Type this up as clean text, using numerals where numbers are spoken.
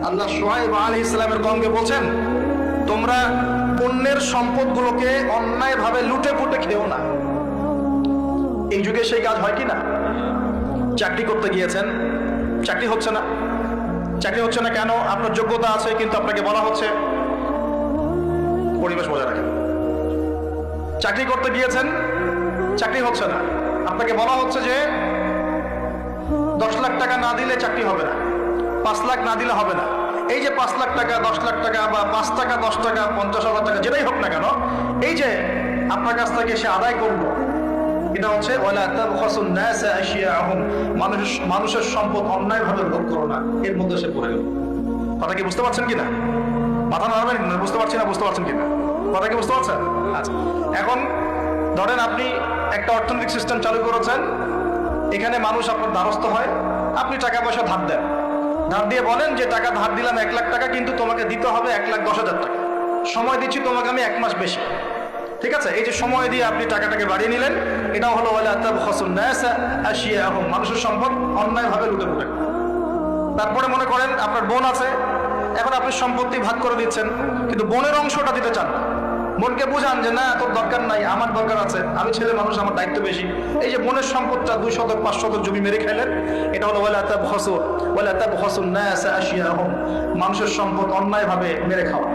আল্লাহ শুআয়ব আলাইহিস সালামের কওমকে বলছেন, তোমরা অন্যের সম্পদগুলোকে অন্যায়ভাবে লুটে পুটে খেও না। এই যুগে সেই কাজ হয় কি না? চাকরি করতে গিয়েছেন, চাকরি হচ্ছে না। চাকরি হচ্ছে না কেন? আপনার যোগ্যতা আছে কিন্তু আপনাকে বলা হচ্ছে পরিবেশ বজায় রাখেন। চাকরি করতে গিয়েছেন, চাকরি হচ্ছে না, আপনাকে বলা হচ্ছে যে 10 লাখ টাকা না দিলে চাকরি হবে না, 5 লাখ না দিলে হবে না। এই যে 5 লাখ টাকা, 10 লাখ টাকা বা 5 টাকা, 10 টাকা, 50,000 টাকা যেটাই হোক না কেন, এই যে আপনার কাছ থেকে সে আদায় করলো, এটা হচ্ছে ওয়ালা তাবখাসুন নাসা আশিয়াহুম, মানুষের সম্পদ অন্যায়ভাবে ভোগ করো না। এর মধ্যে সে পড়ে গেল। কথা কি বুঝতে পারছেন কিনা? মাথা নাড়াবেন না, বুঝতে পারছি না, বুঝতে পারছেন কিনা? কথা কি বুঝতে পারছেন? আচ্ছা, এখন ধরেন আপনি একটা অর্থনৈতিক সিস্টেম চালু করেছেন, এখানে মানুষ আপনার দ্বারস্থ হয়, আপনি টাকা পয়সা ধার দেন, ধার দিয়ে বলেন যে টাকা ধার দিলাম 1 লাখ টাকা, কিন্তু তোমাকে দিতে হবে 1,10,000 টাকা, সময় দিচ্ছি তোমাকে আমি 1 মাস বেশি। ঠিক আছে, এই যে সময় দিয়ে আপনি টাকাটাকে বাড়িয়ে নিলেন, এটাও হলো ওয়ালা তাবখাসুন নাসা আশিয়াহুম, মানুষের সম্পদ অন্যায়ভাবে লুটে পুটে। তারপরে মনে করেন আপনার বোন আছে, এখন আপনি সম্পত্তি ভাগ করে দিচ্ছেন, কিন্তু বোনের অংশটা দিতে চান না। বোনকে বুঝান যে না, তোর দরকার নাই, আমার দরকার আছে, আমি ছেলে মানুষ, আমার দায়িত্ব বেশি। এই যে বোনের সম্পদটা 2 শতক 5 শতক জমি মেরে খেলেন, এটা হলো ওয়ালা তাবখাসুন নাসা আশিয়াহুম, মানুষের সম্পদ অন্যায়ভাবে মেরে খাওয়া।